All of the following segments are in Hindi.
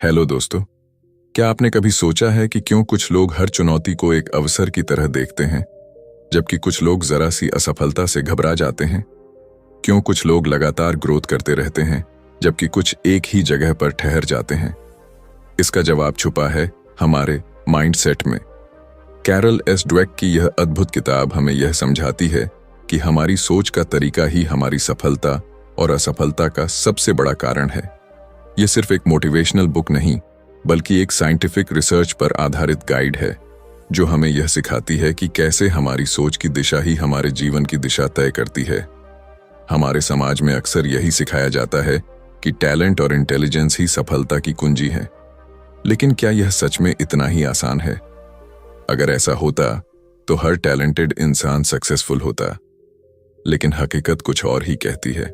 हेलो दोस्तों। क्या आपने कभी सोचा है कि क्यों कुछ लोग हर चुनौती को एक अवसर की तरह देखते हैं, जबकि कुछ लोग जरा सी असफलता से घबरा जाते हैं? क्यों कुछ लोग लगातार ग्रोथ करते रहते हैं, जबकि कुछ एक ही जगह पर ठहर जाते हैं? इसका जवाब छुपा है हमारे माइंडसेट में। कैरल एस ड्वेक की यह अद्भुत किताब हमें यह समझाती है कि हमारी सोच का तरीका ही हमारी सफलता और असफलता का सबसे बड़ा कारण है। यह सिर्फ एक मोटिवेशनल बुक नहीं, बल्कि एक साइंटिफिक रिसर्च पर आधारित गाइड है, जो हमें यह सिखाती है कि कैसे हमारी सोच की दिशा ही हमारे जीवन की दिशा तय करती है। हमारे समाज में अक्सर यही सिखाया जाता है कि टैलेंट और इंटेलिजेंस ही सफलता की कुंजी है। लेकिन क्या यह सच में इतना ही आसान है? अगर ऐसा होता तो हर टैलेंटेड इंसान सक्सेसफुल होता। लेकिन हकीकत कुछ और ही कहती है।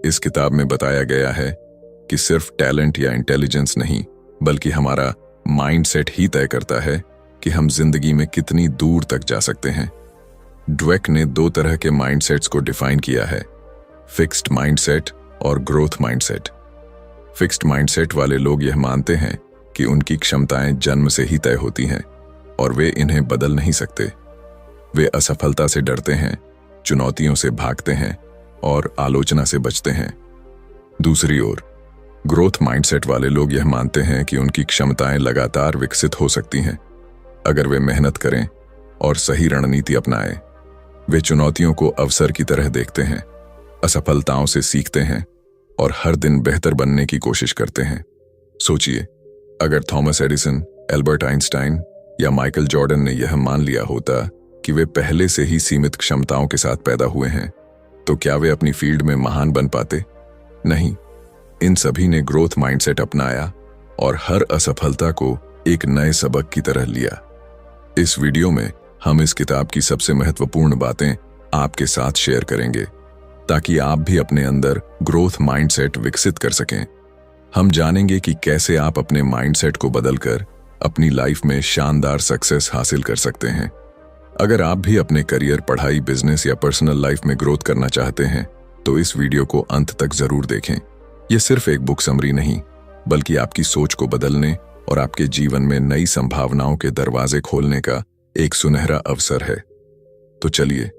इस किताब में बताया गया है कि सिर्फ टैलेंट या इंटेलिजेंस नहीं, बल्कि हमारा माइंडसेट ही तय करता है कि हम जिंदगी में कितनी दूर तक जा सकते हैं। ड्वेक ने दो तरह के माइंडसेट्स को डिफाइन किया है, फिक्स्ड माइंडसेट और ग्रोथ माइंडसेट। फिक्स्ड माइंडसेट वाले लोग यह मानते हैं कि उनकी क्षमताएं जन्म से ही तय होती हैं और वे इन्हें बदल नहीं सकते। वे असफलता से डरते हैं, चुनौतियों से भागते हैं और आलोचना से बचते हैं। दूसरी ओर ग्रोथ माइंडसेट वाले लोग यह मानते हैं कि उनकी क्षमताएं लगातार विकसित हो सकती हैं, अगर वे मेहनत करें और सही रणनीति अपनाएं। वे चुनौतियों को अवसर की तरह देखते हैं, असफलताओं से सीखते हैं और हर दिन बेहतर बनने की कोशिश करते हैं। सोचिए, अगर थॉमस एडिसन, एल्बर्ट आइंस्टाइन या माइकल जॉर्डन ने यह मान लिया होता कि वे पहले से ही सीमित क्षमताओं के साथ पैदा हुए हैं, तो क्या वे अपनी फील्ड में महान बन पाते? नहीं। इन सभी ने ग्रोथ माइंडसेट अपनाया और हर असफलता को एक नए सबक की तरह लिया। इस वीडियो में हम इस किताब की सबसे महत्वपूर्ण बातें आपके साथ शेयर करेंगे, ताकि आप भी अपने अंदर ग्रोथ माइंडसेट विकसित कर सकें। हम जानेंगे कि कैसे आप अपने माइंडसेट को बदलकर अपनी लाइफ में शानदार सक्सेस हासिल कर सकते हैं। अगर आप भी अपने करियर, पढ़ाई, बिजनेस या पर्सनल लाइफ में ग्रोथ करना चाहते हैं, तो इस वीडियो को अंत तक जरूर देखें। यह सिर्फ एक बुक समरी नहीं, बल्कि आपकी सोच को बदलने और आपके जीवन में नई संभावनाओं के दरवाजे खोलने का एक सुनहरा अवसर है। तो चलिए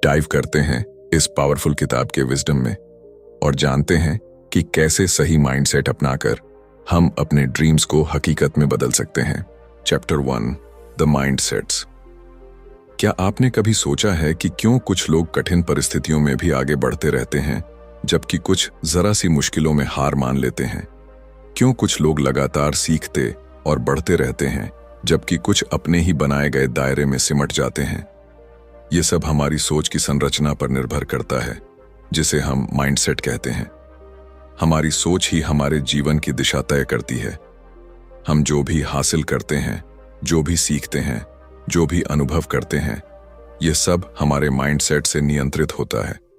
डाइव करते हैं इस पावरफुल किताब के विजडम में और जानते हैं कि कैसे सही माइंडसेट अपनाकर हम अपने ड्रीम्स को हकीकत में बदल सकते हैं। Chapter 1, the mindsets. क्या आपने कभी सोचा है कि क्यों कुछ लोग कठिन परिस्थितियों में भी आगे बढ़ते रहते हैं, जबकि कुछ जरा सी मुश्किलों में हार मान लेते हैं? क्यों कुछ लोग लगातार सीखते और बढ़ते रहते हैं, जबकि कुछ अपने ही बनाए गए दायरे में सिमट जाते हैं? ये सब हमारी सोच की संरचना पर निर्भर करता है, जिसे हम माइंडसेट कहते हैं। हमारी सोच ही हमारे जीवन की दिशा तय करती है। हम जो भी हासिल करते हैं, जो भी सीखते हैं, जो भी अनुभव करते हैं, ये सब हमारे माइंडसेट से नियंत्रित होता है।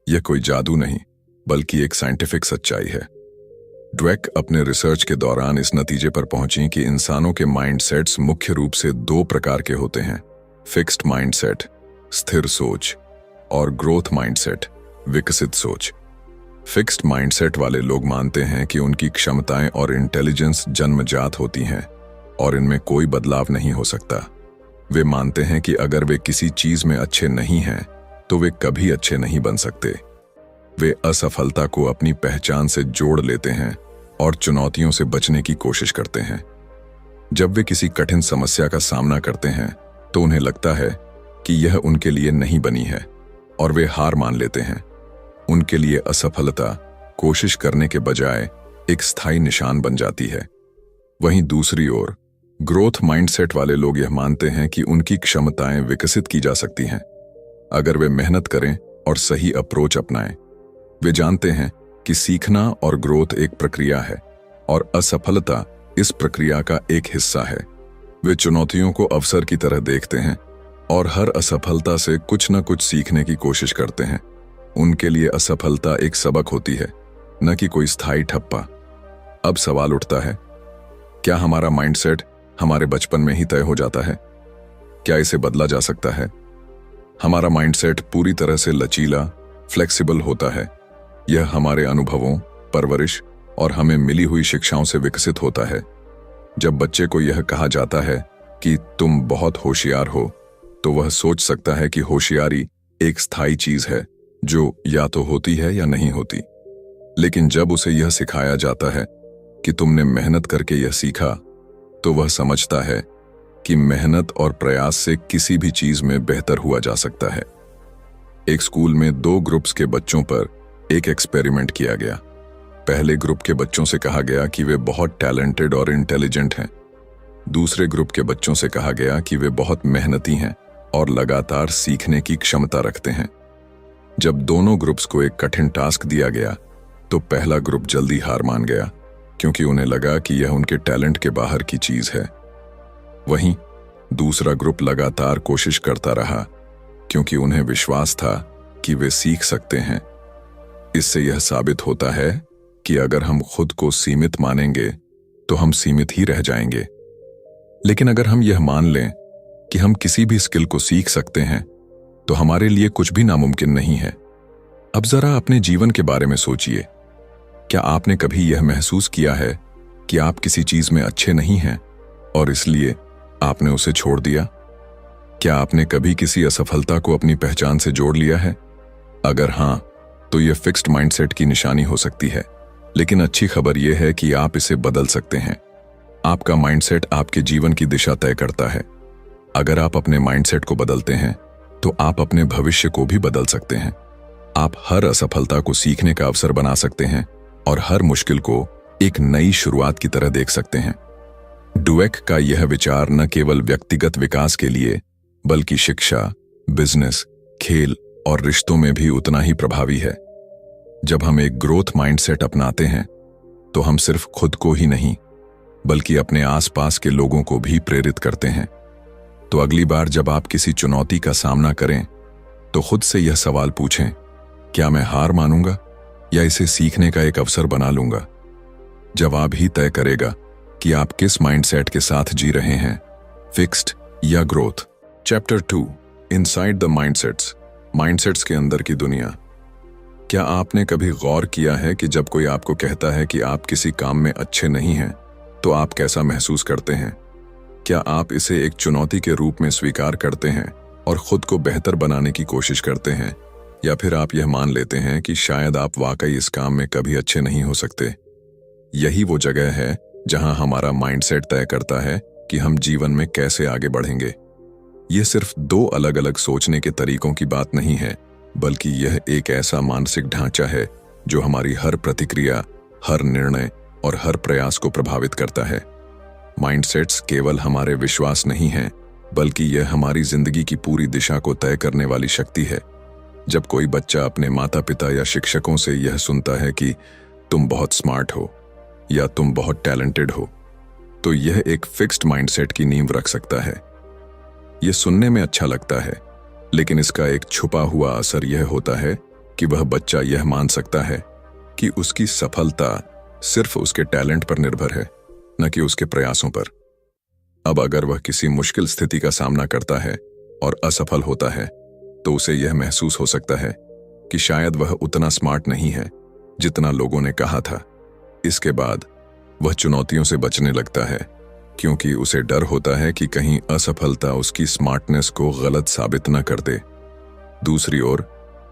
यह कोई जादू नहीं, बल्कि एक साइंटिफिक सच्चाई है। ड्वेक अपने रिसर्च के दौरान इस नतीजे पर पहुंची कि इंसानों के माइंडसेट्स मुख्य रूप से दो प्रकार के होते हैं, फिक्स्ड माइंडसेट, स्थिर सोच, और ग्रोथ माइंडसेट, विकसित सोच। फिक्स्ड माइंडसेट वाले लोग मानते हैं कि उनकी क्षमताएं और इंटेलिजेंस जन्मजात होती हैं और इनमें कोई बदलाव नहीं हो सकता। वे मानते हैं कि अगर वे किसी चीज में अच्छे नहीं हैं, तो वे कभी अच्छे नहीं बन सकते। वे असफलता को अपनी पहचान से जोड़ लेते हैं और चुनौतियों से बचने की कोशिश करते हैं। जब वे किसी कठिन समस्या का सामना करते हैं, तो उन्हें लगता है कि यह उनके लिए नहीं बनी है और वे हार मान लेते हैं। उनके लिए असफलता कोशिश करने के बजाय एक स्थायी निशान बन जाती है। वहीं दूसरी ओर ग्रोथ माइंडसेट वाले लोग यह मानते हैं कि उनकी क्षमताएं विकसित की जा सकती हैं, अगर वे मेहनत करें और सही अप्रोच अपनाएं। वे जानते हैं कि सीखना और ग्रोथ एक प्रक्रिया है और असफलता इस प्रक्रिया का एक हिस्सा है। वे चुनौतियों को अवसर की तरह देखते हैं और हर असफलता से कुछ न कुछ सीखने की कोशिश करते हैं। उनके लिए असफलता एक सबक होती है, न कि कोई स्थायी ठप्पा। अब सवाल उठता है, क्या हमारा माइंडसेट हमारे बचपन में ही तय हो जाता है? क्या इसे बदला जा सकता है? हमारा माइंडसेट पूरी तरह से लचीला, फ्लेक्सिबल होता है। यह हमारे अनुभवों, परवरिश और हमें मिली हुई शिक्षाओं से विकसित होता है। जब बच्चे को यह कहा जाता है कि तुम बहुत होशियार हो, तो वह सोच सकता है कि होशियारी एक स्थायी चीज है जो या तो होती है या नहीं होती। लेकिन जब उसे यह सिखाया जाता है कि तुमने मेहनत करके यह सीखा, तो वह समझता है कि मेहनत और प्रयास से किसी भी चीज में बेहतर हुआ जा सकता है। एक स्कूल में 2 ग्रुप्स के बच्चों पर एक एक्सपेरिमेंट किया गया। पहले ग्रुप के बच्चों से कहा गया कि वे बहुत टैलेंटेड और इंटेलिजेंट हैं। दूसरे ग्रुप के बच्चों से कहा गया कि वे बहुत मेहनती हैं और लगातार सीखने की क्षमता रखते हैं। जब दोनों ग्रुप्स को एक कठिन टास्क दिया गया, तो पहला ग्रुप जल्दी हार मान गया, क्योंकि उन्हें लगा कि यह उनके टैलेंट के बाहर की चीज है। वहीं दूसरा ग्रुप लगातार कोशिश करता रहा, क्योंकि उन्हें विश्वास था कि वे सीख सकते हैं। इससे यह साबित होता है कि अगर हम खुद को सीमित मानेंगे, तो हम सीमित ही रह जाएंगे। लेकिन अगर हम यह मान लें कि हम किसी भी स्किल को सीख सकते हैं, तो हमारे लिए कुछ भी नामुमकिन नहीं है। अब जरा अपने जीवन के बारे में सोचिए। क्या आपने कभी यह महसूस किया है कि आप किसी चीज में अच्छे नहीं हैं और इसलिए आपने उसे छोड़ दिया? क्या आपने कभी किसी असफलता को अपनी पहचान से जोड़ लिया है? अगर हां, तो यह फिक्स्ड माइंडसेट की निशानी हो सकती है। लेकिन अच्छी खबर यह है कि आप इसे बदल सकते हैं। आपका माइंडसेट आपके जीवन की दिशा तय करता है। अगर आप अपने माइंडसेट को बदलते हैं, तो आप अपने भविष्य को भी बदल सकते हैं। आप हर असफलता को सीखने का अवसर बना सकते हैं और हर मुश्किल को एक नई शुरुआत की तरह देख सकते हैं। डुवेक का यह विचार न केवल व्यक्तिगत विकास के लिए, बल्कि शिक्षा, बिजनेस, खेल और रिश्तों में भी उतना ही प्रभावी है। जब हम एक ग्रोथ माइंडसेट अपनाते हैं, तो हम सिर्फ खुद को ही नहीं, बल्कि अपने आसपास के लोगों को भी प्रेरित करते हैं। तो अगली बार जब आप किसी चुनौती का सामना करें, तो खुद से यह सवाल पूछें, क्या मैं हार मानूंगा या इसे सीखने का एक अवसर बना लूंगा? जवाब ही तय करेगा कि आप किस माइंडसेट के साथ जी रहे हैं, फिक्स्ड या growth. Chapter 2, inside the mindsets, mindsets के अंदर की दुनिया। क्या आपने कभी गौर किया है कि जब कोई आपको कहता है कि आप किसी काम में अच्छे नहीं हैं, तो आप कैसा महसूस करते हैं? क्या आप इसे एक चुनौती के रूप में स्वीकार करते हैं और खुद को बेहतर बनाने की कोशिश करते हैं, या फिर आप यह मान लेते हैं कि शायद आप वाकई इस काम में कभी अच्छे नहीं हो सकते? यही वो जगह है जहां हमारा माइंडसेट तय करता है कि हम जीवन में कैसे आगे बढ़ेंगे। यह सिर्फ 2 अलग अलग सोचने के तरीकों की बात नहीं है, बल्कि यह एक ऐसा मानसिक ढांचा है जो हमारी हर प्रतिक्रिया, हर निर्णय और हर प्रयास को प्रभावित करता है। माइंडसेट्स केवल हमारे विश्वास नहीं हैं, बल्कि यह हमारी जिंदगी की पूरी दिशा को तय करने वाली शक्ति है। जब कोई बच्चा अपने माता पिता या शिक्षकों से यह सुनता है कि तुम बहुत स्मार्ट हो या तुम बहुत टैलेंटेड हो, तो यह एक फिक्स्ड माइंडसेट की नींव रख सकता है। यह सुनने में अच्छा लगता है, लेकिन इसका एक छुपा हुआ असर यह होता है कि वह बच्चा यह मान सकता है कि उसकी सफलता सिर्फ उसके टैलेंट पर निर्भर है, न कि उसके प्रयासों पर। अब अगर वह किसी मुश्किल स्थिति का सामना करता है और असफल होता है, तो उसे यह महसूस हो सकता है कि शायद वह उतना स्मार्ट नहीं है जितना लोगों ने कहा था। इसके बाद वह चुनौतियों से बचने लगता है, क्योंकि उसे डर होता है कि कहीं असफलता उसकी स्मार्टनेस को गलत साबित न कर दे। दूसरी ओर,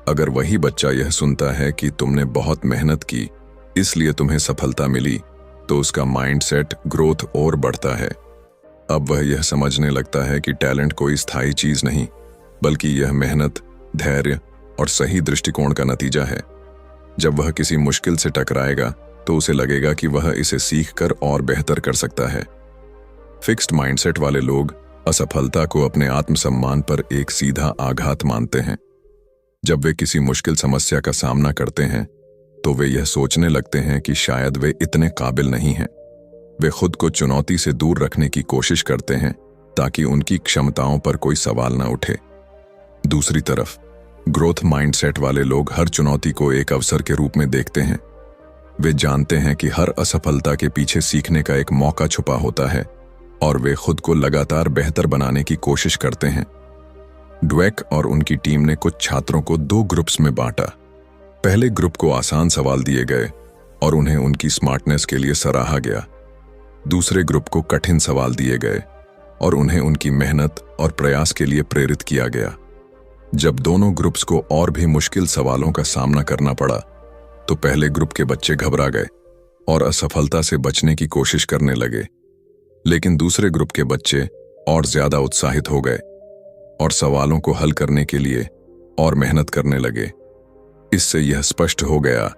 अगर वही बच्चा यह सुनता है कि तुमने बहुत मेहनत की, इसलिए तुम्हें सफलता मिली, तो उसका माइंडसेट ग्रोथ और बढ़ता है। अब वह यह समझने लगता है कि टैलेंट कोई स्थायी चीज नहीं, बल्कि यह मेहनत, धैर्य और सही दृष्टिकोण का नतीजा है। जब वह किसी मुश्किल से टकराएगा, तो उसे लगेगा कि वह इसे सीखकर और बेहतर कर सकता है। फिक्स्ड माइंडसेट वाले लोग असफलता को अपने आत्मसम्मान पर एक सीधा आघात मानते हैं। जब वे किसी मुश्किल समस्या का सामना करते हैं, तो वे यह सोचने लगते हैं कि शायद वे इतने काबिल नहीं हैं। वे खुद को चुनौती से दूर रखने की कोशिश करते हैं, ताकि उनकी क्षमताओं पर कोई सवाल न उठे। दूसरी तरफ, ग्रोथ माइंडसेट वाले लोग हर चुनौती को एक अवसर के रूप में देखते हैं। वे जानते हैं कि हर असफलता के पीछे सीखने का एक मौका छुपा होता है, और वे खुद को लगातार बेहतर बनाने की कोशिश करते हैं। ड्वेक और उनकी टीम ने कुछ छात्रों को 2 ग्रुप्स में बांटा। पहले ग्रुप को आसान सवाल दिए गए और उन्हें उनकी स्मार्टनेस के लिए सराहा गया। दूसरे ग्रुप को कठिन सवाल दिए गए और उन्हें उनकी मेहनत और प्रयास के लिए प्रेरित किया गया। जब दोनों ग्रुप्स को और भी मुश्किल सवालों का सामना करना पड़ा तो पहले ग्रुप के बच्चे घबरा गए और असफलता से बचने की कोशिश करने लगे, लेकिन दूसरे ग्रुप के बच्चे और ज्यादा उत्साहित हो गए और सवालों को हल करने के लिए और मेहनत करने लगे। इससे यह स्पष्ट हो गया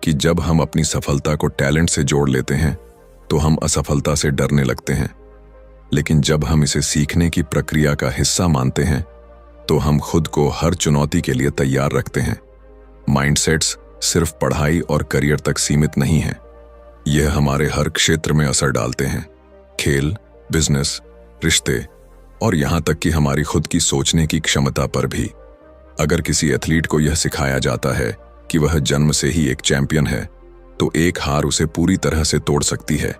कि जब हम अपनी सफलता को टैलेंट से जोड़ लेते हैं तो हम असफलता से डरने लगते हैं, लेकिन जब हम इसे सीखने की प्रक्रिया का हिस्सा मानते हैं तो हम खुद को हर चुनौती के लिए तैयार रखते हैं। माइंडसेट्स सिर्फ पढ़ाई और करियर तक सीमित नहीं हैं, यह हमारे हर क्षेत्र में असर डालते हैं। खेल, बिजनेस, रिश्ते और यहां तक कि हमारी खुद की सोचने की क्षमता पर भी। अगर किसी एथलीट को यह सिखाया जाता है कि वह जन्म से ही एक चैंपियन है तो एक हार उसे पूरी तरह से तोड़ सकती है,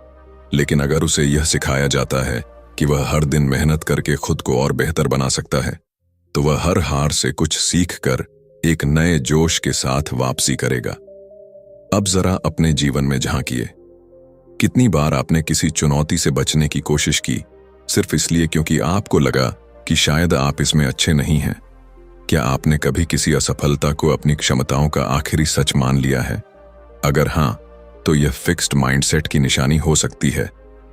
लेकिन अगर उसे यह सिखाया जाता है कि वह हर दिन मेहनत करके खुद को और बेहतर बना सकता है तो वह हर हार से कुछ सीखकर एक नए जोश के साथ वापसी करेगा। अब जरा अपने जीवन में झांकिए। कितनी बार आपने किसी चुनौती से बचने की कोशिश की सिर्फ इसलिए क्योंकि आपको लगा कि शायद आप इसमें अच्छे नहीं हैं? क्या आपने कभी किसी असफलता को अपनी क्षमताओं का आखिरी सच मान लिया है? अगर हां, तो यह फिक्स्ड माइंडसेट की निशानी हो सकती है,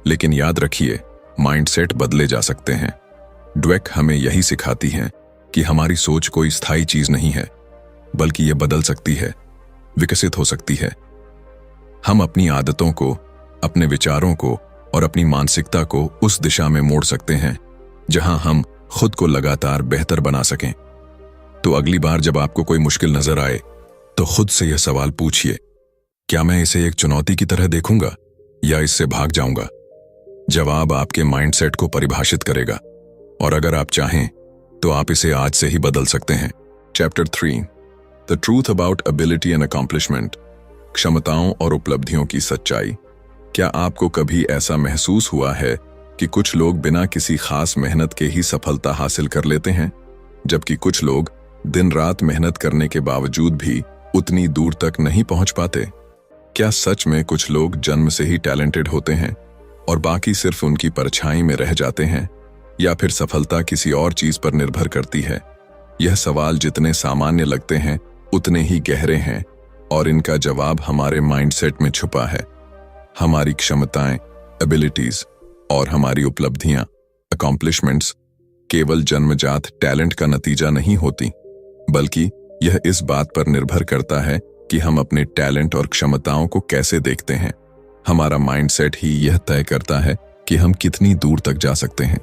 लेकिन याद रखिए, माइंडसेट बदले जा सकते हैं। ड्वेक हमें यही सिखाती हैं कि हमारी सोच कोई स्थायी चीज नहीं है, बल्कि यह बदल सकती है, विकसित हो सकती है। हम अपनी आदतों को, अपने विचारों को और अपनी मानसिकता को उस दिशा में मोड़ सकते हैं जहां हम खुद को लगातार बेहतर बना सकें। तो अगली बार जब आपको कोई मुश्किल नजर आए तो खुद से यह सवाल पूछिए, क्या मैं इसे एक चुनौती की तरह देखूंगा या इससे भाग जाऊंगा? जवाब आपके माइंडसेट को परिभाषित करेगा, और अगर आप चाहें तो आप इसे आज से ही बदल सकते हैं। Chapter 3, the truth about ability and accomplishment, क्षमताओं और उपलब्धियों की सच्चाई। क्या आपको कभी ऐसा महसूस हुआ है कि कुछ लोग बिना किसी खास मेहनत के ही सफलता हासिल कर लेते हैं, जबकि कुछ लोग दिन रात मेहनत करने के बावजूद भी उतनी दूर तक नहीं पहुंच पाते? क्या सच में कुछ लोग जन्म से ही टैलेंटेड होते हैं और बाकी सिर्फ उनकी परछाई में रह जाते हैं, या फिर सफलता किसी और चीज पर निर्भर करती है? यह सवाल जितने सामान्य लगते हैं उतने ही गहरे हैं, और इनका जवाब हमारे माइंडसेट में छुपा है। हमारी क्षमताएं, एबिलिटीज और हमारी उपलब्धियां, अकॉम्प्लिशमेंट्स, केवल जन्मजात टैलेंट का नतीजा नहीं होती, बल्कि यह इस बात पर निर्भर करता है कि हम अपने टैलेंट और क्षमताओं को कैसे देखते हैं। हमारा माइंडसेट ही यह तय करता है कि हम कितनी दूर तक जा सकते हैं।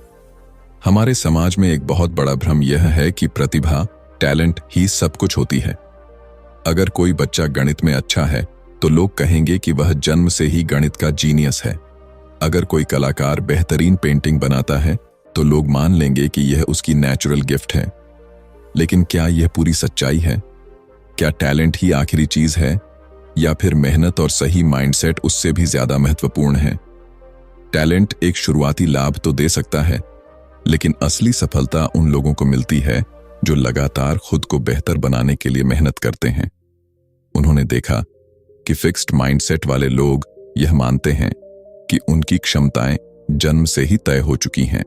हमारे समाज में एक बहुत बड़ा भ्रम यह है कि प्रतिभा, टैलेंट ही सब कुछ होती है। अगर कोई बच्चा गणित में अच्छा है तो लोग कहेंगे कि वह जन्म से ही गणित का जीनियस है। अगर कोई कलाकार बेहतरीन पेंटिंग बनाता है तो लोग मान लेंगे कि यह उसकी नेचुरल गिफ्ट है। लेकिन क्या यह पूरी सच्चाई है? क्या टैलेंट ही आखिरी चीज है, या फिर मेहनत और सही माइंडसेट उससे भी ज्यादा महत्वपूर्ण है? टैलेंट एक शुरुआती लाभ तो दे सकता है, लेकिन असली सफलता उन लोगों को मिलती है जो लगातार खुद को बेहतर बनाने के लिए मेहनत करते हैं। उन्होंने देखा कि फिक्स्ड माइंडसेट वाले लोग यह मानते हैं कि उनकी क्षमताएं जन्म से ही तय हो चुकी हैं।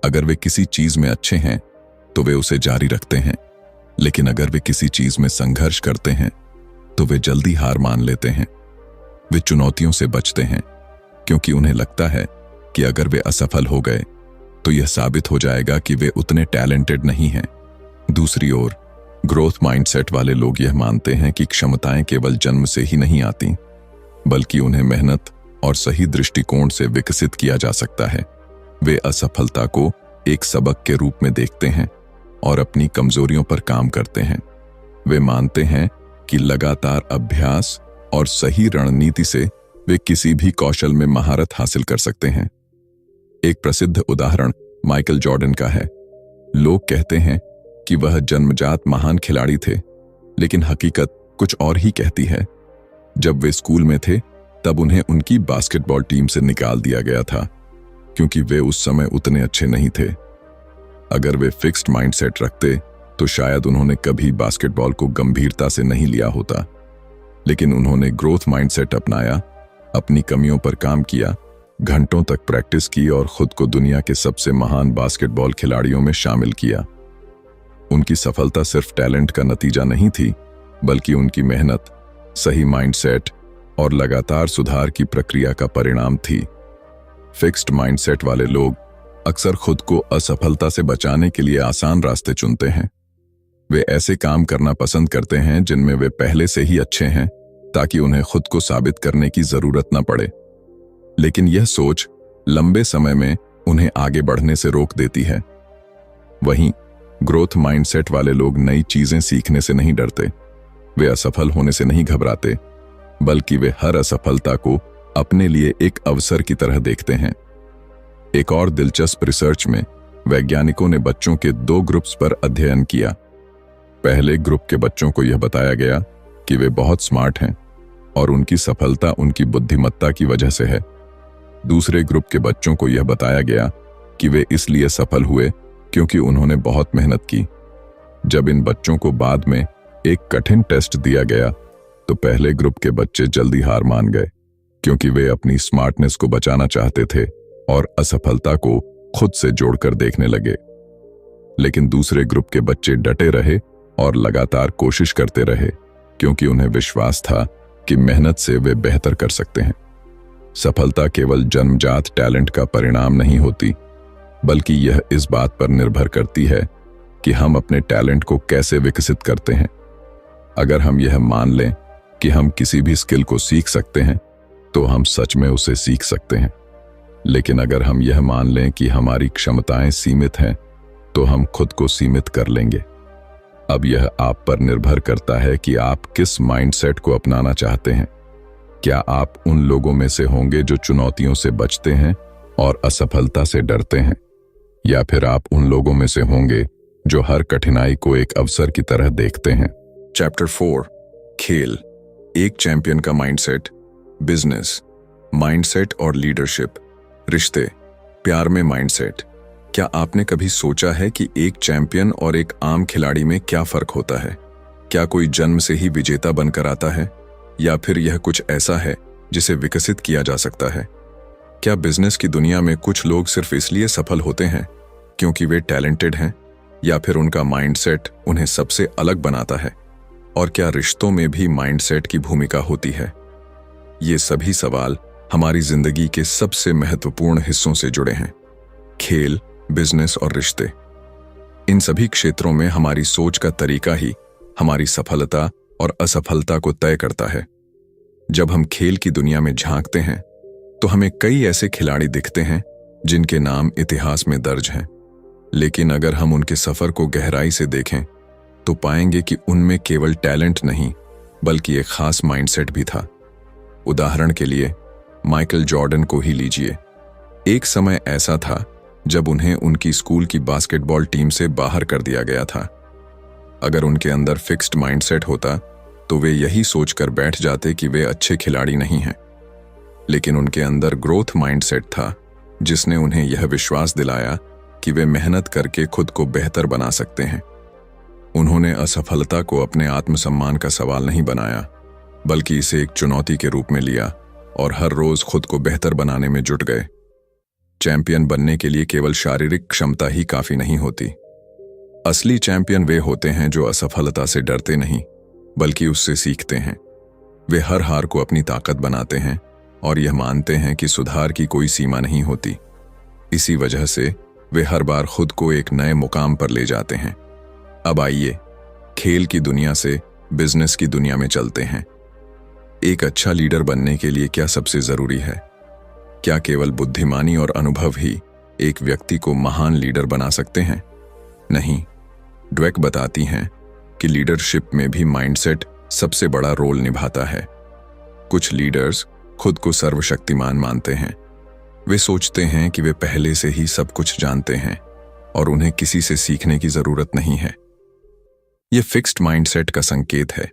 अगर वे किसी चीज में अच्छे हैं तो वे उसे जारी रखते हैं, लेकिन अगर वे किसी चीज में संघर्ष करते हैं तो वे जल्दी हार मान लेते हैं। वे चुनौतियों से बचते हैं क्योंकि उन्हें लगता है कि अगर वे असफल हो गए तो यह साबित हो जाएगा कि वे उतने टैलेंटेड नहीं हैं। दूसरी ओर, ग्रोथ माइंडसेट वाले लोग यह मानते हैं कि क्षमताएं केवल जन्म से ही नहीं आती, बल्कि उन्हें मेहनत और सही दृष्टिकोण से विकसित किया जा सकता है। वे असफलता को एक सबक के रूप में देखते हैं और अपनी कमजोरियों पर काम करते हैं। वे मानते हैं कि लगातार अभ्यास और सही रणनीति से वे किसी भी कौशल में महारत हासिल कर सकते हैं। एक प्रसिद्ध उदाहरण माइकल जॉर्डन का है। लोग कहते हैं कि वह जन्मजात महान खिलाड़ी थे, लेकिन हकीकत कुछ और ही कहती है। जब वे स्कूल में थे तब उन्हें उनकी बास्केटबॉल टीम से निकाल दिया गया था क्योंकि वे उस समय उतने अच्छे नहीं थे। अगर वे फिक्स्ड माइंडसेट रखते तो शायद उन्होंने कभी बास्केटबॉल को गंभीरता से नहीं लिया होता। लेकिन उन्होंने ग्रोथ माइंडसेट अपनाया, अपनी कमियों पर काम किया, घंटों तक प्रैक्टिस की और खुद को दुनिया के सबसे महान बास्केटबॉल खिलाड़ियों में शामिल किया। उनकी सफलता सिर्फ टैलेंट का नतीजा नहीं थी, बल्कि उनकी मेहनत, सही माइंडसेट और लगातार सुधार की प्रक्रिया का परिणाम थी। फिक्स्ड माइंडसेट वाले लोग अक्सर खुद को असफलता से बचाने के लिए आसान रास्ते चुनते हैं। वे ऐसे काम करना पसंद करते हैं जिनमें वे पहले से ही अच्छे हैं, ताकि उन्हें खुद को साबित करने की जरूरत न पड़े। लेकिन यह सोच लंबे समय में उन्हें आगे बढ़ने से रोक देती है। वहीं ग्रोथ माइंडसेट वाले लोग नई चीजें सीखने से नहीं डरते, वे असफल होने से नहीं घबराते, बल्कि वे हर असफलता को अपने लिए एक अवसर की तरह देखते हैं। एक और दिलचस्प रिसर्च में वैज्ञानिकों ने बच्चों के 2 ग्रुप्स पर अध्ययन किया। पहले ग्रुप के बच्चों को यह बताया गया कि वे बहुत स्मार्ट हैं और उनकी सफलता उनकी बुद्धिमत्ता की वजह से है। दूसरे ग्रुप के बच्चों को यह बताया गया कि वे इसलिए सफल हुए क्योंकि उन्होंने बहुत मेहनत की। जब इन बच्चों को बाद में एक कठिन टेस्ट दिया गया, तो पहले ग्रुप के बच्चे जल्दी हार मान गए, क्योंकि वे अपनी स्मार्टनेस को बचाना चाहते थे और असफलता को खुद से जोड़कर देखने लगे। लेकिन दूसरे ग्रुप के बच्चे डटे रहे और लगातार कोशिश करते रहे, क्योंकि उन्हें विश्वास था कि मेहनत से वे बेहतर कर सकते हैं। सफलता केवल जन्मजात टैलेंट का परिणाम नहीं होती, बल्कि यह इस बात पर निर्भर करती है कि हम अपने टैलेंट को कैसे विकसित करते हैं। अगर हम यह मान लें कि हम किसी भी स्किल को सीख सकते हैं, तो हम सच में उसे सीख सकते हैं। लेकिन अगर हम यह मान लें कि हमारी क्षमताएं सीमित हैं, तो हम खुद को सीमित कर लेंगे। अब यह आप पर निर्भर करता है कि आप किस माइंडसेट को अपनाना चाहते हैं। क्या आप उन लोगों में से होंगे जो चुनौतियों से बचते हैं और असफलता से डरते हैं, या फिर आप उन लोगों में से होंगे जो हर कठिनाई को एक अवसर की तरह देखते हैं। चैप्टर 4, खेल, एक चैंपियन का माइंडसेट, बिजनेस, माइंडसेट और लीडरशिप, रिश्ते, प्यार में माइंडसेट। क्या आपने कभी सोचा है कि एक चैंपियन और एक आम खिलाड़ी में क्या फर्क होता है? क्या कोई जन्म से ही विजेता बनकर आता है, या फिर यह कुछ ऐसा है जिसे विकसित किया जा सकता है? क्या बिजनेस की दुनिया में कुछ लोग सिर्फ इसलिए सफल होते हैं क्योंकि वे टैलेंटेड हैं, या फिर उनका माइंडसेट उन्हें सबसे अलग बनाता है? और क्या रिश्तों में भी माइंडसेट की भूमिका होती है? ये सभी सवाल हमारी जिंदगी के सबसे महत्वपूर्ण हिस्सों से जुड़े हैं। खेल, बिजनेस और रिश्ते, इन सभी क्षेत्रों में हमारी सोच का तरीका ही हमारी सफलता और असफलता को तय करता है। जब हम खेल की दुनिया में झांकते हैं, तो हमें कई ऐसे खिलाड़ी दिखते हैं जिनके नाम इतिहास में दर्ज हैं। लेकिन अगर हम उनके सफर को गहराई से देखें, तो पाएंगे कि उनमें केवल टैलेंट नहीं, बल्कि एक खास माइंडसेट भी था। उदाहरण के लिए माइकल जॉर्डन को ही लीजिए। एक समय ऐसा था जब उन्हें उनकी स्कूल की बास्केटबॉल टीम से बाहर कर दिया गया था। अगर उनके अंदर फिक्स्ड माइंडसेट होता, तो वे यही सोचकर बैठ जाते कि वे अच्छे खिलाड़ी नहीं हैं। लेकिन उनके अंदर ग्रोथ माइंडसेट था, जिसने उन्हें यह विश्वास दिलाया कि वे मेहनत करके खुद को बेहतर बना सकते हैं। उन्होंने असफलता को अपने आत्मसम्मान का सवाल नहीं बनाया, बल्कि इसे एक चुनौती के रूप में लिया और हर रोज खुद को बेहतर बनाने में जुट गए। चैंपियन बनने के लिए केवल शारीरिक क्षमता ही काफी नहीं होती। असली चैंपियन वे होते हैं जो असफलता से डरते नहीं, बल्कि उससे सीखते हैं। वे हर हार को अपनी ताकत बनाते हैं और यह मानते हैं कि सुधार की कोई सीमा नहीं होती। इसी वजह से वे हर बार खुद को एक नए मुकाम पर ले जाते हैं। अब आइए खेल की दुनिया से बिजनेस की दुनिया में चलते हैं। एक अच्छा लीडर बनने के लिए क्या सबसे जरूरी है? क्या केवल बुद्धिमानी और अनुभव ही एक व्यक्ति को महान लीडर बना सकते हैं? नहीं। ड्वेक बताती हैं कि लीडरशिप में भी माइंडसेट सबसे बड़ा रोल निभाता है। कुछ लीडर्स खुद को सर्वशक्तिमान मानते हैं। वे सोचते हैं कि वे पहले से ही सब कुछ जानते हैं और उन्हें किसी से सीखने की जरूरत नहीं है। यह फिक्स्ड माइंडसेट का संकेत है।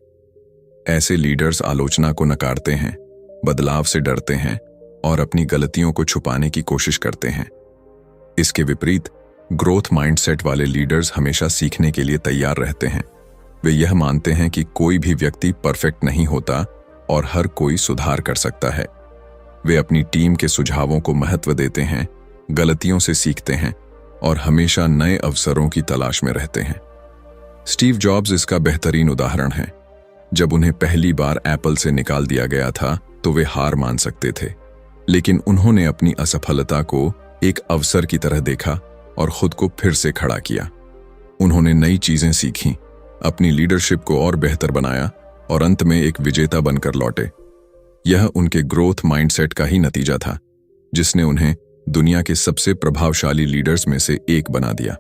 ऐसे लीडर्स आलोचना को नकारते हैं, बदलाव से डरते हैं और अपनी गलतियों को छुपाने की कोशिश करते हैं। इसके विपरीत ग्रोथ माइंडसेट वाले लीडर्स हमेशा सीखने के लिए तैयार रहते हैं। वे यह मानते हैं कि कोई भी व्यक्ति परफेक्ट नहीं होता और हर कोई सुधार कर सकता है। वे अपनी टीम के सुझावों को महत्व देते हैं, गलतियों से सीखते हैं और हमेशा नए अवसरों की तलाश में रहते हैं। स्टीव जॉब्स इसका बेहतरीन उदाहरण है। जब उन्हें पहली बार एप्पल से निकाल दिया गया था तो वे हार मान सकते थे, लेकिन उन्होंने अपनी असफलता को एक अवसर की तरह देखा और खुद को फिर से खड़ा किया। उन्होंने नई चीजें सीखीं, अपनी लीडरशिप को और बेहतर बनाया और अंत में एक विजेता बनकर लौटे। यह उनके ग्रोथ माइंडसेट का ही नतीजा था, जिसने उन्हें दुनिया के सबसे प्रभावशाली लीडर्स में से एक बना दिया।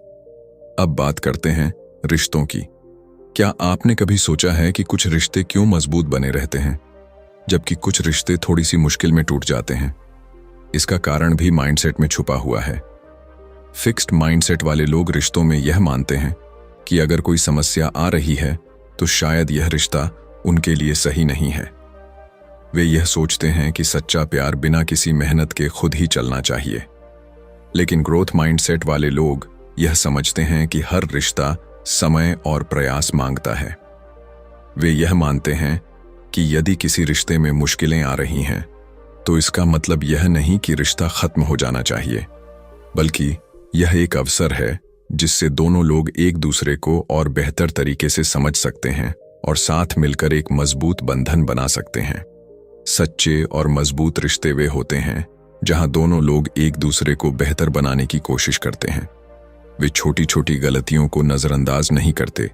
अब बात करते हैं रिश्तों की। क्या आपने कभी सोचा है कि कुछ रिश्ते क्यों मजबूत बने रहते हैं, जबकि कुछ रिश्ते थोड़ी सी मुश्किल में टूट जाते हैं? इसका कारण भी माइंडसेट में छुपा हुआ है। फिक्स्ड माइंडसेट वाले लोग रिश्तों में यह मानते हैं कि अगर कोई समस्या आ रही है तो शायद यह रिश्ता उनके लिए सही नहीं है। वे यह सोचते हैं कि सच्चा प्यार बिना किसी मेहनत के खुद ही चलना चाहिए। लेकिन ग्रोथ माइंडसेट वाले लोग यह समझते हैं कि हर रिश्ता समय और प्रयास मांगता है। वे यह मानते हैं कि यदि किसी रिश्ते में मुश्किलें आ रही हैं तो इसका मतलब यह नहीं कि रिश्ता खत्म हो जाना चाहिए, बल्कि यह एक अवसर है जिससे दोनों लोग एक दूसरे को और बेहतर तरीके से समझ सकते हैं और साथ मिलकर एक मजबूत बंधन बना सकते हैं। सच्चे और मजबूत रिश्ते वे होते हैं जहां दोनों लोग एक दूसरे को बेहतर बनाने की कोशिश करते हैं। वे छोटी छोटी गलतियों को नजरअंदाज नहीं करते,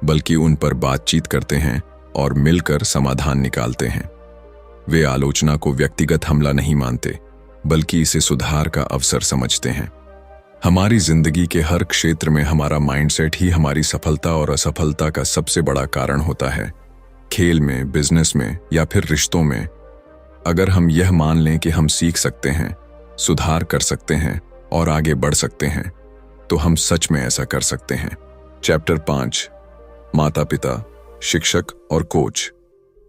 बल्कि उन पर बातचीत करते हैं और मिलकर समाधान निकालते हैं। वे आलोचना को व्यक्तिगत हमला नहीं मानते, बल्कि इसे सुधार का अवसर समझते हैं। हमारी जिंदगी के हर क्षेत्र में हमारा माइंडसेट ही हमारी सफलता और असफलता का सबसे बड़ा कारण होता है। खेल में, बिजनेस में या फिर रिश्तों में। अगर हम यह मान लें कि हम सीख सकते हैं, सुधार कर सकते हैं और आगे बढ़ सकते हैं, तो हम सच में ऐसा कर सकते हैं। चैप्टर 5, माता पिता, शिक्षक और कोच।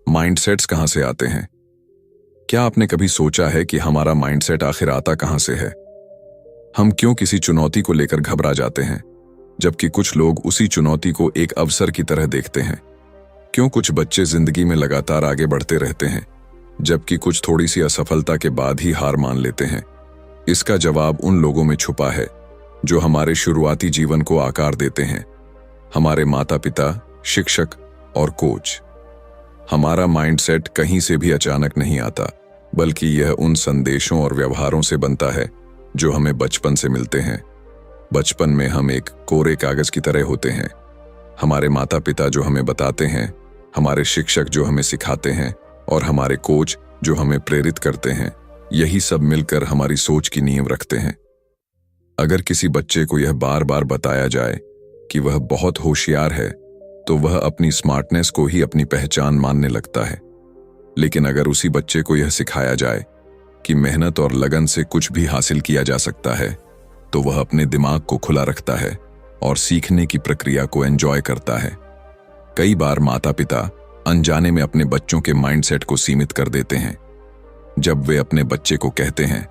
माइंडसेट्स कहां से आते हैं? क्या आपने कभी सोचा है कि हमारा माइंडसेट आखिर आता कहां से है? हम क्यों किसी चुनौती को लेकर घबरा जाते हैं, जबकि कुछ लोग उसी चुनौती को एक अवसर की तरह देखते हैं? क्यों कुछ बच्चे जिंदगी में लगातार आगे बढ़ते रहते हैं, जबकि कुछ थोड़ी सी असफलता के बाद ही हार मान लेते हैं? इसका जवाब उन लोगों में छुपा है जो हमारे शुरुआती जीवन को आकार देते हैं, हमारे माता पिता, शिक्षक और कोच। हमारा माइंडसेट कहीं से भी अचानक नहीं आता, बल्कि यह उन संदेशों और व्यवहारों से बनता है जो हमें बचपन से मिलते हैं। बचपन में हम एक कोरे कागज की तरह होते हैं। हमारे माता पिता जो हमें बताते हैं, हमारे शिक्षक जो हमें सिखाते हैं और हमारे कोच जो हमें प्रेरित करते हैं, यही सब मिलकर हमारी सोच की नींव रखते हैं। अगर किसी बच्चे को यह बार बार बताया जाए कि वह बहुत होशियार है, तो वह अपनी स्मार्टनेस को ही अपनी पहचान मानने लगता है। लेकिन अगर उसी बच्चे को यह सिखाया जाए कि मेहनत और लगन से कुछ भी हासिल किया जा सकता है, तो वह अपने दिमाग को खुला रखता है और सीखने की प्रक्रिया को एंजॉय करता है। कई बार माता पिता अनजाने में अपने बच्चों के माइंडसेट को सीमित कर देते हैं। जब वे अपने बच्चे को कहते हैं,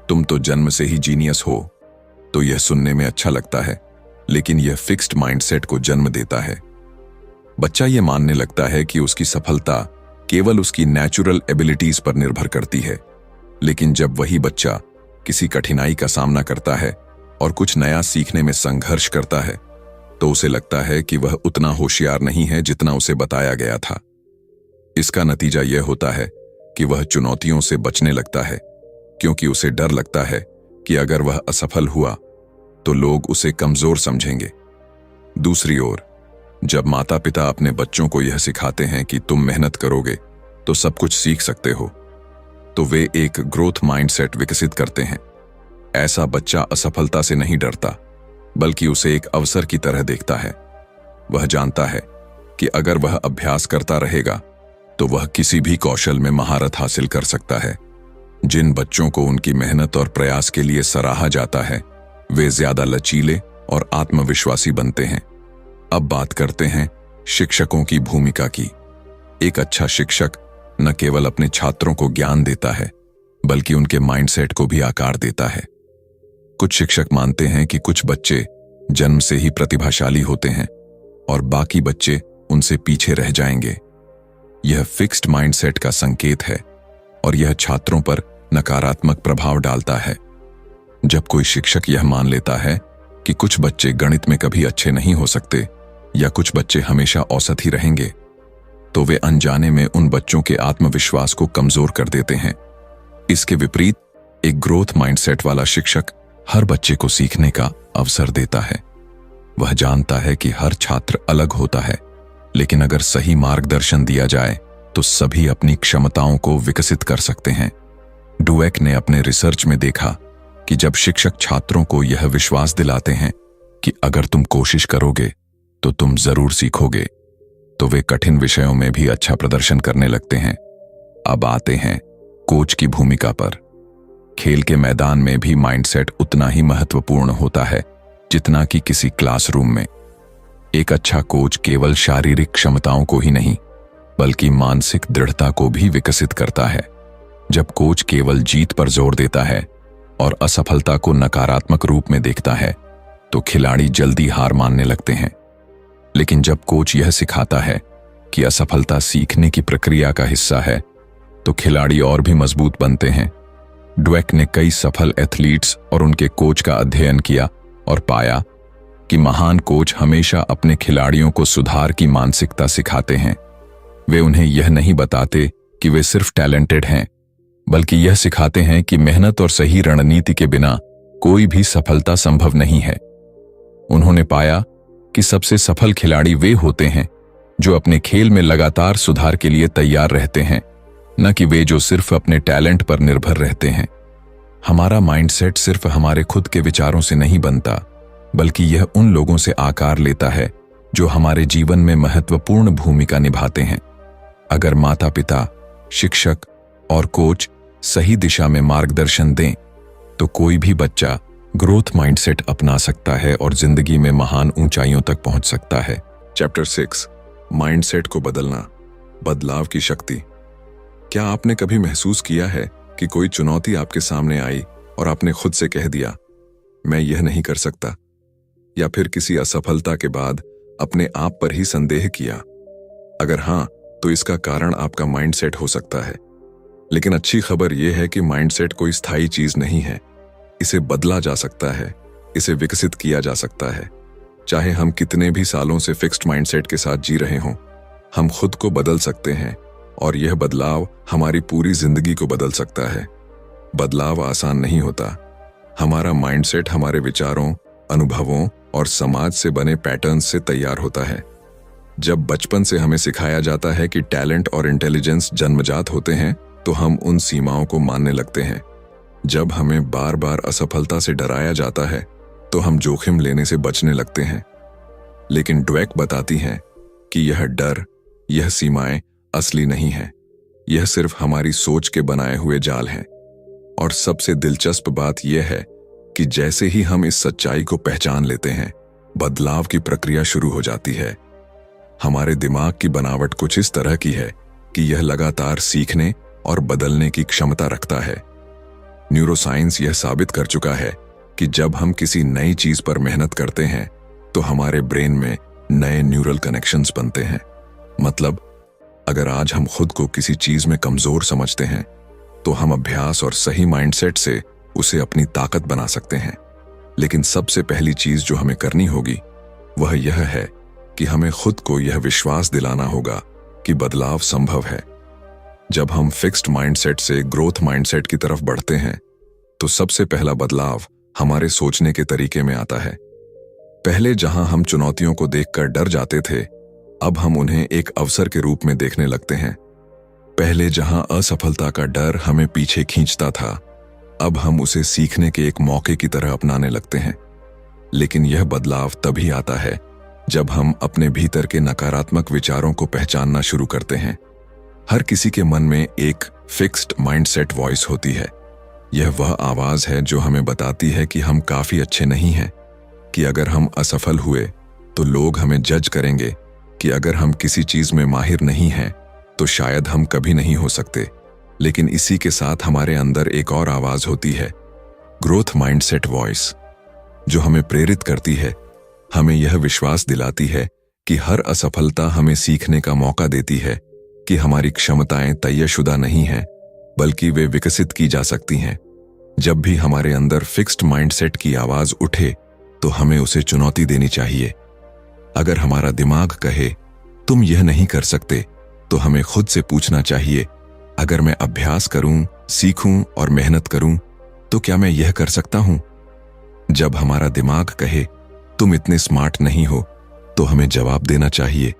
तुम तो जन्म से ही जीनियस हो, तो यह सुनने में अच्छा लगता है, लेकिन यह फिक्स्ड माइंडसेट को जन्म देता है। बच्चा यह मानने लगता है कि उसकी सफलता केवल उसकी नेचुरल एबिलिटीज पर निर्भर करती है। लेकिन जब वही बच्चा किसी कठिनाई का सामना करता है और कुछ नया सीखने में संघर्ष करता है, तो उसे लगता है कि वह उतना होशियार नहीं है जितना उसे बताया गया था। इसका नतीजा यह होता है कि वह चुनौतियों से बचने लगता है, क्योंकि उसे डर लगता है कि अगर वह असफल हुआ तो लोग उसे कमजोर समझेंगे। दूसरी ओर, जब माता पिता अपने बच्चों को यह सिखाते हैं कि तुम मेहनत करोगे तो सब कुछ सीख सकते हो, तो वे एक ग्रोथ माइंडसेट विकसित करते हैं। ऐसा बच्चा असफलता से नहीं डरता, बल्कि उसे एक अवसर की तरह देखता है। वह जानता है कि अगर वह अभ्यास करता रहेगा तो वह किसी भी कौशल में महारत हासिल कर सकता है। जिन बच्चों को उनकी मेहनत और प्रयास के लिए सराहा जाता है, वे ज्यादा लचीले और आत्मविश्वासी बनते हैं। अब बात करते हैं शिक्षकों की भूमिका की। एक अच्छा शिक्षक न केवल अपने छात्रों को ज्ञान देता है, बल्कि उनके माइंडसेट को भी आकार देता है। कुछ शिक्षक मानते हैं कि कुछ बच्चे जन्म से ही प्रतिभाशाली होते हैं और बाकी बच्चे उनसे पीछे रह जाएंगे। यह फिक्स्ड माइंडसेट का संकेत है और यह छात्रों पर नकारात्मक प्रभाव डालता है। जब कोई शिक्षक यह मान लेता है कि कुछ बच्चे गणित में कभी अच्छे नहीं हो सकते या कुछ बच्चे हमेशा औसत ही रहेंगे, तो वे अनजाने में उन बच्चों के आत्मविश्वास को कमजोर कर देते हैं। इसके विपरीत एक ग्रोथ माइंडसेट वाला शिक्षक हर बच्चे को सीखने का अवसर देता है। वह जानता है कि हर छात्र अलग होता है, लेकिन अगर सही मार्गदर्शन दिया जाए तो सभी अपनी क्षमताओं को विकसित कर सकते हैं। डुवेक ने अपने रिसर्च में देखा कि जब शिक्षक छात्रों को यह विश्वास दिलाते हैं कि अगर तुम कोशिश करोगे तो तुम जरूर सीखोगे, तो वे कठिन विषयों में भी अच्छा प्रदर्शन करने लगते हैं। अब आते हैं कोच की भूमिका पर। खेल के मैदान में भी माइंडसेट उतना ही महत्वपूर्ण होता है जितना कि किसी क्लासरूम में। एक अच्छा कोच केवल शारीरिक क्षमताओं को ही नहीं बल्कि मानसिक दृढ़ता को भी विकसित करता है। जब कोच केवल जीत पर जोर देता है और असफलता को नकारात्मक रूप में देखता है तो खिलाड़ी जल्दी हार मानने लगते हैं। लेकिन जब कोच यह सिखाता है कि असफलता सीखने की प्रक्रिया का हिस्सा है तो खिलाड़ी और भी मजबूत बनते हैं। ड्वेक ने कई सफल एथलीट्स और उनके कोच का अध्ययन किया और पाया कि महान कोच हमेशा अपने खिलाड़ियों को सुधार की मानसिकता सिखाते हैं। वे उन्हें यह नहीं बताते कि वे सिर्फ टैलेंटेड हैं, बल्कि यह सिखाते हैं कि मेहनत और सही रणनीति के बिना कोई भी सफलता संभव नहीं है। उन्होंने पाया कि सबसे सफल खिलाड़ी वे होते हैं जो अपने खेल में लगातार सुधार के लिए तैयार रहते हैं, न कि वे जो सिर्फ अपने टैलेंट पर निर्भर रहते हैं। हमारा माइंडसेट सिर्फ हमारे खुद के विचारों से नहीं बनता, बल्कि यह उन लोगों से आकार लेता है जो हमारे जीवन में महत्वपूर्ण भूमिका निभाते हैं। अगर माता पिता, शिक्षक और कोच सही दिशा में मार्गदर्शन दें तो कोई भी बच्चा ग्रोथ माइंडसेट अपना सकता है और जिंदगी में महान ऊंचाइयों तक पहुंच सकता है। चैप्टर 6, माइंडसेट को बदलना, बदलाव की शक्ति। क्या आपने कभी महसूस किया है कि कोई चुनौती आपके सामने आई और आपने खुद से कह दिया, मैं यह नहीं कर सकता, या फिर किसी असफलता के बाद अपने आप पर ही संदेह किया? अगर हां, तो इसका कारण आपका माइंडसेट हो सकता है। लेकिन अच्छी खबर यह है कि माइंडसेट कोई स्थायी चीज नहीं है। इसे बदला जा सकता है, इसे विकसित किया जा सकता है। चाहे हम कितने भी सालों से फिक्स्ड माइंडसेट के साथ जी रहे हों, हम खुद को बदल सकते हैं और यह बदलाव हमारी पूरी जिंदगी को बदल सकता है। बदलाव आसान नहीं होता। हमारा माइंडसेट हमारे विचारों, अनुभवों और समाज से बने पैटर्न्स से तैयार होता है। जब बचपन से हमें सिखाया जाता है कि टैलेंट और इंटेलिजेंस जन्मजात होते हैं, तो हम उन सीमाओं को मानने लगते हैं। जब हमें बार बार असफलता से डराया जाता है, तो हम जोखिम लेने से बचने लगते हैं। लेकिन ड्वेक बताती हैं कि यह डर, यह सीमाएं असली नहीं है। यह सिर्फ हमारी सोच के बनाए हुए जाल हैं। और सबसे दिलचस्प बात यह है कि जैसे ही हम इस सच्चाई को पहचान लेते हैं, बदलाव की प्रक्रिया शुरू हो जाती है। हमारे दिमाग की बनावट कुछ इस तरह की है कि यह लगातार सीखने और बदलने की क्षमता रखता है। न्यूरोसाइंस यह साबित कर चुका है कि जब हम किसी नई चीज पर मेहनत करते हैं तो हमारे ब्रेन में नए न्यूरल कनेक्शंस बनते हैं। मतलब, अगर आज हम खुद को किसी चीज में कमजोर समझते हैं तो हम अभ्यास और सही माइंडसेट से उसे अपनी ताकत बना सकते हैं। लेकिन सबसे पहली चीज जो हमें करनी होगी वह यह है कि हमें खुद को यह विश्वास दिलाना होगा कि बदलाव संभव है। जब हम फिक्स्ड माइंडसेट से ग्रोथ माइंडसेट की तरफ बढ़ते हैं तो सबसे पहला बदलाव हमारे सोचने के तरीके में आता है। पहले जहां हम चुनौतियों को देखकर डर जाते थे, अब हम उन्हें एक अवसर के रूप में देखने लगते हैं। पहले जहां असफलता का डर हमें पीछे खींचता था, अब हम उसे सीखने के एक मौके की तरह अपनाने लगते हैं। लेकिन यह बदलाव तभी आता है जब हम अपने भीतर के नकारात्मक विचारों को पहचानना शुरू करते हैं। हर किसी के मन में एक फिक्स्ड माइंडसेट वॉइस होती है। यह वह आवाज है जो हमें बताती है कि हम काफी अच्छे नहीं हैं, कि अगर हम असफल हुए तो लोग हमें जज करेंगे, कि अगर हम किसी चीज में माहिर नहीं हैं तो शायद हम कभी नहीं हो सकते। लेकिन इसी के साथ हमारे अंदर एक और आवाज होती है, ग्रोथ माइंडसेट वॉइस, जो हमें प्रेरित करती है, हमें यह विश्वास दिलाती है कि हर असफलता हमें सीखने का मौका देती है, कि हमारी क्षमताएं तयशुदा नहीं हैं, बल्कि वे विकसित की जा सकती हैं। जब भी हमारे अंदर फिक्स्ड माइंडसेट की आवाज उठे तो हमें उसे चुनौती देनी चाहिए। अगर हमारा दिमाग कहे तुम यह नहीं कर सकते, तो हमें खुद से पूछना चाहिए, अगर मैं अभ्यास करूं, सीखूं और मेहनत करूं, तो क्या मैं यह कर सकता हूं? जब हमारा दिमाग कहे तुम इतने स्मार्ट नहीं हो, तो हमें जवाब देना चाहिए,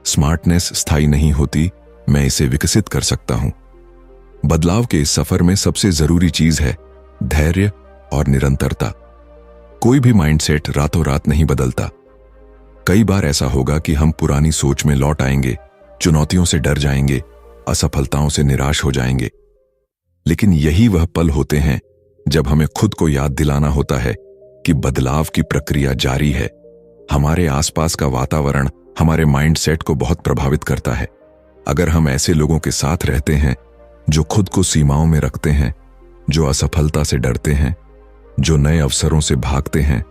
स्मार्टनेस स्थायी नहीं होती, मैं इसे विकसित कर सकता हूं। बदलाव के इस सफर में सबसे जरूरी चीज है धैर्य और निरंतरता। कोई भी माइंडसेट रातों रात नहीं बदलता। कई बार ऐसा होगा कि हम पुरानी सोच में लौट आएंगे, चुनौतियों से डर जाएंगे, असफलताओं से निराश हो जाएंगे। लेकिन यही वह पल होते हैं जब हमें खुद को याद दिलाना होता है कि बदलाव की प्रक्रिया जारी है। हमारे आसपास का वातावरण हमारे माइंडसेट को बहुत प्रभावित करता है। अगर हम ऐसे लोगों के साथ रहते हैं जो खुद को सीमाओं में रखते हैं, जो असफलता से डरते हैं, जो नए अवसरों से भागते हैं,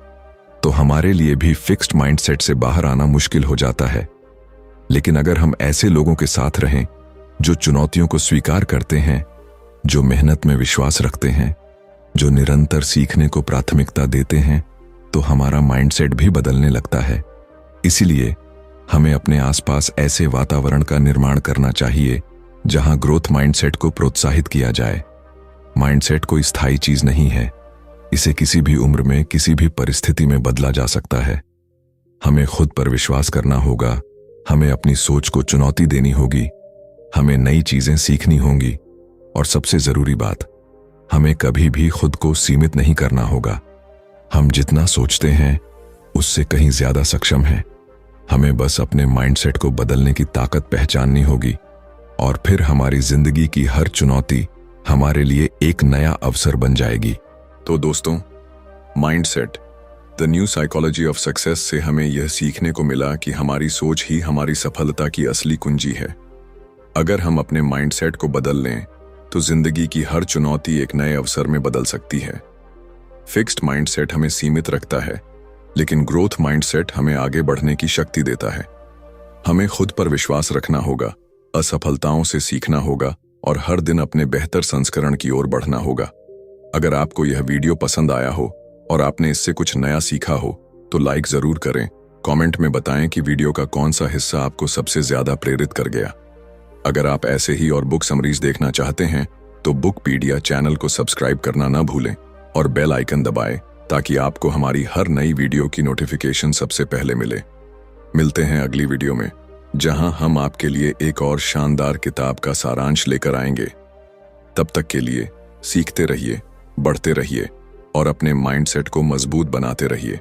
तो हमारे लिए भी फिक्स्ड माइंडसेट से बाहर आना मुश्किल हो जाता है। लेकिन अगर हम ऐसे लोगों के साथ रहें जो चुनौतियों को स्वीकार करते हैं, जो मेहनत में विश्वास रखते हैं, जो निरंतर सीखने को प्राथमिकता देते हैं, तो हमारा माइंडसेट भी बदलने लगता है। इसीलिए हमें अपने आसपास ऐसे वातावरण का निर्माण करना चाहिए जहां ग्रोथ माइंडसेट को प्रोत्साहित किया जाए। माइंडसेट कोई स्थायी चीज नहीं है, इसे किसी भी उम्र में किसी भी परिस्थिति में बदला जा सकता है। हमें खुद पर विश्वास करना होगा, हमें अपनी सोच को चुनौती देनी होगी, हमें नई चीजें सीखनी होंगी, और सबसे जरूरी बात, हमें कभी भी खुद को सीमित नहीं करना होगा। हम जितना सोचते हैं उससे कहीं ज्यादा सक्षम हैं। हमें बस अपने माइंडसेट को बदलने की ताकत पहचाननी होगी, और फिर हमारी जिंदगी की हर चुनौती हमारे लिए एक नया अवसर बन जाएगी। तो दोस्तों, mindset the new psychology of success से हमें यह सीखने को मिला कि हमारी सोच ही हमारी सफलता की असली कुंजी है। अगर हम अपने माइंडसेट को बदल लें तो जिंदगी की हर चुनौती एक नए अवसर में बदल सकती है। फिक्स्ड माइंडसेट हमें सीमित रखता है, लेकिन ग्रोथ माइंडसेट हमें आगे बढ़ने की शक्ति देता है। हमें खुद पर विश्वास रखना होगा, असफलताओं से सीखना होगा और हर दिन अपने बेहतर संस्करण की ओर बढ़ना होगा। अगर आपको यह वीडियो पसंद आया हो और आपने इससे कुछ नया सीखा हो तो लाइक जरूर करें। कमेंट में बताएं कि वीडियो का कौन सा हिस्सा आपको सबसे ज्यादा प्रेरित कर गया। अगर आप ऐसे ही और बुक समरीज देखना चाहते हैं तो बुकपीडिया चैनल को सब्सक्राइब करना ना भूलें और बेल आइकन दबाएं ताकि आपको हमारी हर नई वीडियो की नोटिफिकेशन सबसे पहले मिले। मिलते हैं अगली वीडियो में, जहां हम आपके लिए एक और शानदार किताब का सारांश लेकर आएंगे। तब तक के लिए सीखते रहिए, बढ़ते रहिए और अपने माइंडसेट को मजबूत बनाते रहिए।